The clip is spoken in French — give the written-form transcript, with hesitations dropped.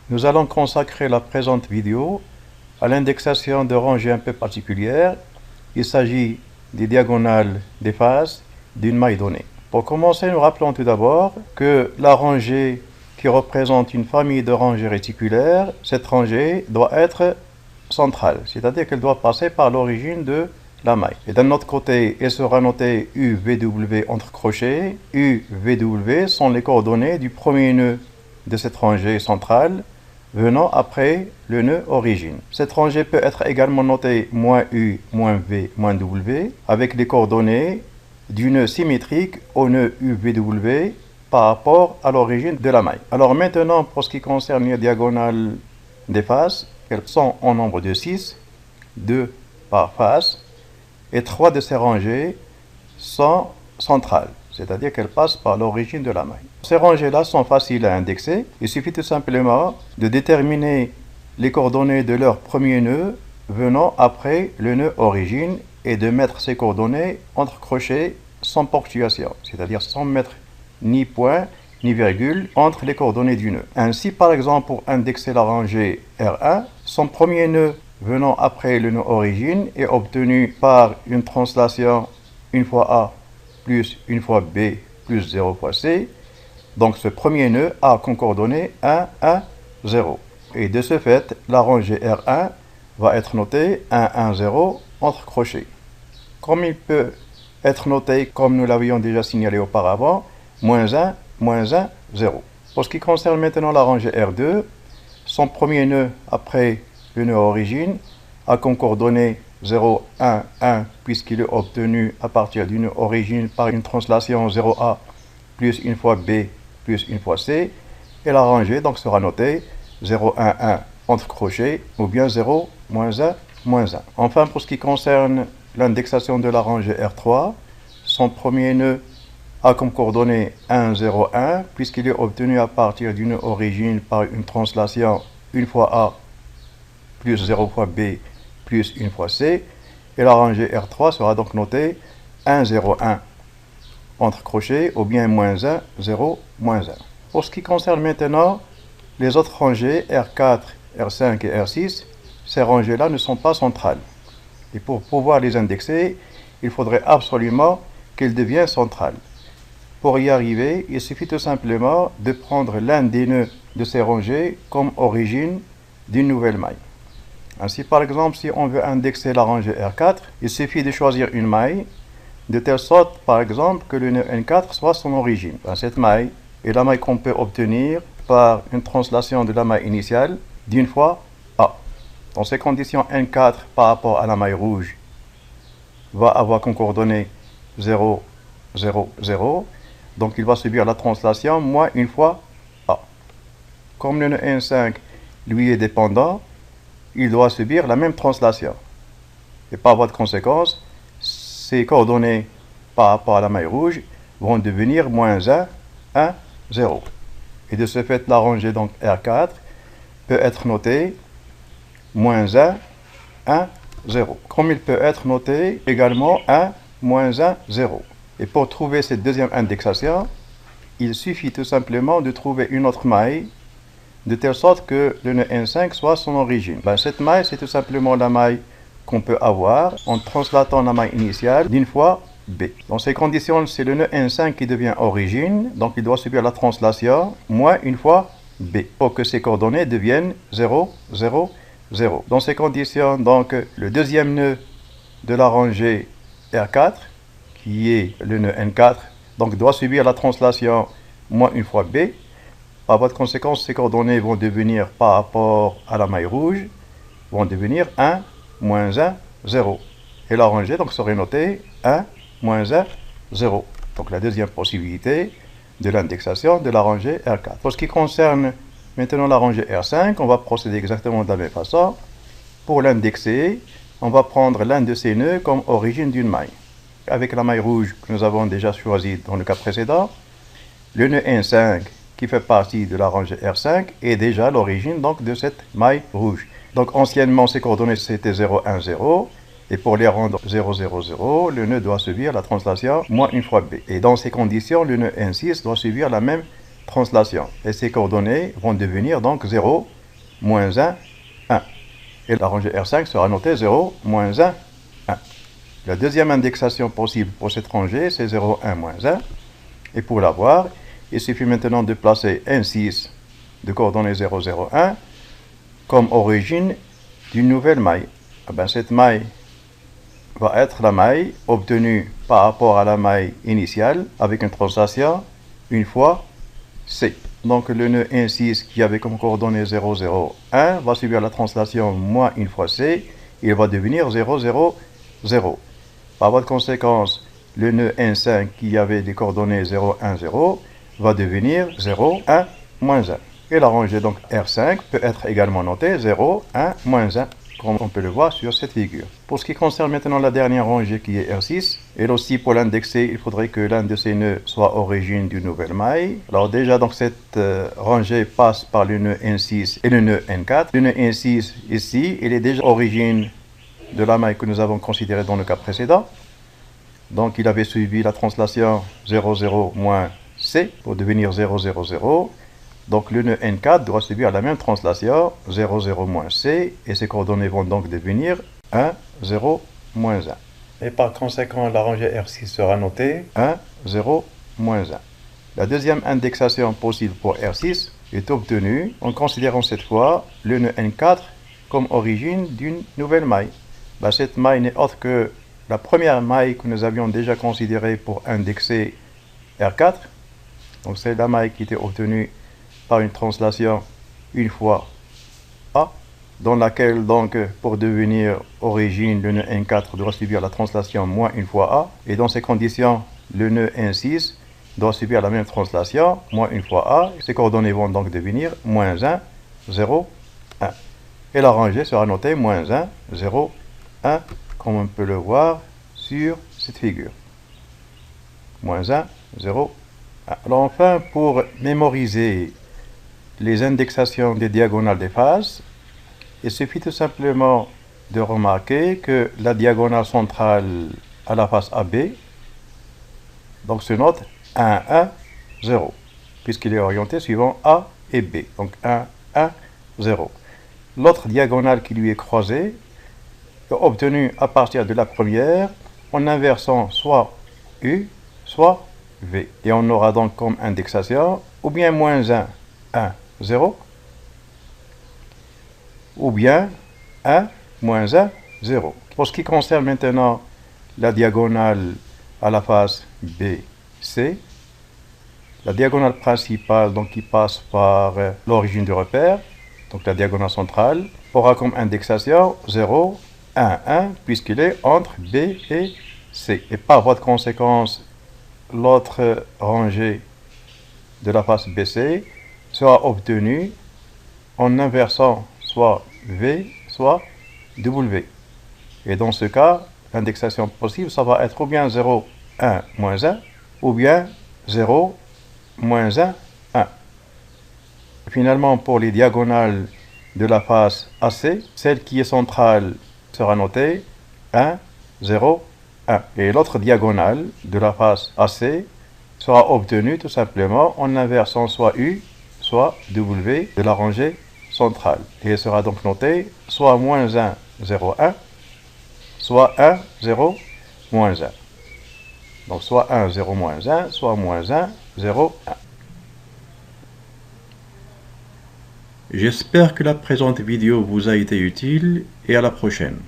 Nous allons consacrer la présente vidéo à l'indexation de rangées un peu particulières. Il s'agit des diagonales des faces d'une maille donnée. Pour commencer, nous rappelons tout d'abord que la rangée qui représente une famille de rangées réticulaires, cette rangée doit être centrale, c'est-à-dire qu'elle doit passer par l'origine de la maille. Et d'un autre côté, elle sera notée UVW entre crochets. UVW sont les coordonnées du premier nœud de cette rangée centrale venant après le nœud origine. Cette rangée peut être également notée -U, -V, -W avec les coordonnées du nœud symétrique au nœud UVW par rapport à l'origine de la maille. Alors maintenant, pour ce qui concerne les diagonales des faces, elles sont en nombre de 6, 2 par face, et 3 de ces rangées sont centrales, c'est-à-dire qu'elles passent par l'origine de la maille. Ces rangées-là sont faciles à indexer. Il suffit tout simplement de déterminer les coordonnées de leur premier nœud venant après le nœud origine et de mettre ces coordonnées entre crochets sans ponctuation, c'est-à-dire sans mettre ni point ni virgule entre les coordonnées du nœud. Ainsi, par exemple, pour indexer la rangée R1, son premier nœud venant après le nœud origine est obtenu par une translation 1 fois A plus 1 fois B plus 0 fois C. Donc ce premier nœud a comme coordonnées 1, 1, 0. Et de ce fait, la rangée R1 va être notée 1, 1, 0 entre crochets. Comme il peut être noté, comme nous l'avions déjà signalé auparavant, -1, -1, 0. Pour ce qui concerne maintenant la rangée R2, son premier nœud après le nœud origine a comme coordonnées 0, 1, 1, puisqu'il est obtenu à partir du nœud origine par une translation 0A plus 1 fois B plus 1 fois C, et la rangée donc sera notée 0, 1, 1 entre crochets, ou bien 0, -1, -1. Enfin, pour ce qui concerne l'indexation de la rangée R3, son premier nœud a comme coordonnées 1, 0, 1, puisqu'il est obtenu à partir du nœud origine par une translation 1 fois A plus 0 fois B plus 1 fois C, et la rangée R3 sera donc notée 1, 0, 1 entre crochets, ou bien -1, 0, -1. Pour ce qui concerne maintenant les autres rangées, R4, R5 et R6, ces rangées-là ne sont pas centrales. Et pour pouvoir les indexer, il faudrait absolument qu'elles deviennent centrales. Pour y arriver, il suffit tout simplement de prendre l'un des nœuds de ces rangées comme origine d'une nouvelle maille. Ainsi, par exemple, si on veut indexer la rangée R4, il suffit de choisir une maille, de telle sorte, par exemple, que le nœud N4 soit son origine. Cette maille est la maille qu'on peut obtenir par une translation de la maille initiale d'une fois A. Dans ces conditions, N4 par rapport à la maille rouge va avoir comme coordonnées 0, 0, 0. Donc il va subir la translation moins 1 fois A. Comme le nœud N5 lui est dépendant, il doit subir la même translation. Et par voie de conséquence, ces coordonnées par rapport à la maille rouge vont devenir -1, 1, 0. Et de ce fait, la rangée donc R4 peut être notée -1, 1, 0. Comme il peut être noté également 1, -1, 0. Et pour trouver cette deuxième indexation, il suffit tout simplement de trouver une autre maille de telle sorte que le nœud N5 soit son origine. Cette maille, c'est tout simplement la maille qu'on peut avoir en translatant la maille initiale d'une fois B. Dans ces conditions, c'est le nœud N5 qui devient origine, donc il doit subir la translation moins 1 fois B pour que ses coordonnées deviennent 0, 0, 0. Dans ces conditions, donc, le deuxième nœud de la rangée R4, qui est le nœud N4, donc doit subir la translation moins 1 fois B. Par voie de conséquence, ces coordonnées vont devenir, par rapport à la maille rouge, vont devenir 1, -1, 0. Et la rangée donc serait notée 1, -1, 0. Donc la deuxième possibilité de l'indexation de la rangée R4. Pour ce qui concerne maintenant la rangée R5, on va procéder exactement de la même façon. Pour l'indexer, on va prendre l'un de ces nœuds comme origine d'une maille. Avec la maille rouge que nous avons déjà choisie dans le cas précédent, le nœud N5 qui fait partie de la rangée R5 est déjà l'origine donc de cette maille rouge. Donc anciennement, ces coordonnées c'était 0, 1, 0. Et pour les rendre 0, 0, 0, le nœud doit subir la translation moins 1 fois B. Et dans ces conditions, le nœud N6 doit subir la même translation. Et ces coordonnées vont devenir donc 0, moins 1, 1. Et la rangée R5 sera notée 0, moins 1, 1. La deuxième indexation possible pour cette rangée, c'est 0, 1, moins 1. Et pour l'avoir, il suffit maintenant de placer N6 de coordonnées 0, 0, 1 comme origine d'une nouvelle maille. Cette maille va être la maille obtenue par rapport à la maille initiale avec une translation une fois C. Donc le nœud N6 qui avait comme coordonnée 0, 0, 1 va subir la translation moins une fois C, il va devenir 0, 0, 0. Par voie de conséquence, le nœud N5 qui avait des coordonnées 0, 1, 0 va devenir 0, 1, moins 1. Et la rangée donc R5 peut être également notée 0, 1, moins 1, comme on peut le voir sur cette figure. Pour ce qui concerne maintenant la dernière rangée qui est R6, elle aussi pour l'indexer, il faudrait que l'un de ces nœuds soit origine d'une nouvelle maille. Alors déjà, donc cette rangée passe par le nœud N6 et le nœud N4. Le nœud N6 ici, il est déjà origine de la maille que nous avons considérée dans le cas précédent. Donc il avait suivi la translation 0, 0, moins C pour devenir 0, 0, 0. Donc le nœud N4 doit subir la même translation 0, 0, moins C et ses coordonnées vont donc devenir 1, 0, moins 1. Et par conséquent, la rangée R6 sera notée 1, 0, moins 1. La deuxième indexation possible pour R6 est obtenue en considérant cette fois le nœud N4 comme origine d'une nouvelle maille. Cette maille n'est autre que la première maille que nous avions déjà considérée pour indexer R4. Donc c'est la maille qui était obtenue par une translation une fois A, dans laquelle donc pour devenir origine, le nœud N4 doit subir la translation moins une fois A, et dans ces conditions, le nœud N6 doit subir la même translation, moins une fois A, ces coordonnées vont donc devenir moins 1, 0, 1. Et la rangée sera notée moins 1, 0, 1, comme on peut le voir sur cette figure. Moins 1, 0, 1. Alors enfin, pour mémoriser les indexations des diagonales des phases, il suffit tout simplement de remarquer que la diagonale centrale à la face AB donc se note 1, 1, 0, puisqu'il est orienté suivant A et B. Donc 1, 1, 0. L'autre diagonale qui lui est croisée est obtenue à partir de la première en inversant soit U, soit V. Et on aura donc comme indexation ou bien moins 1, 1, 0, ou bien 1, moins 1, 0. Pour ce qui concerne maintenant la diagonale à la face BC, la diagonale principale donc, qui passe par l'origine du repère, donc la diagonale centrale, aura comme indexation 0, 1, 1, puisqu'il est entre B et C. Et par voie de conséquence, l'autre rangée de la face BC sera obtenue en inversant soit V, soit W. Et dans ce cas, l'indexation possible, ça va être ou bien 0, 1, moins 1, ou bien 0, moins 1, 1. Finalement, pour les diagonales de la face AC, celle qui est centrale sera notée 1, 0, 1. Et l'autre diagonale de la face AC sera obtenue tout simplement en inversant soit U, soit W de la rangée centrale. Et elle sera donc notée soit moins 1, 0, 1, soit 1, 0, moins 1. Donc soit 1, 0, moins 1, soit moins 1, 0, 1. J'espère que la présente vidéo vous a été utile et à la prochaine.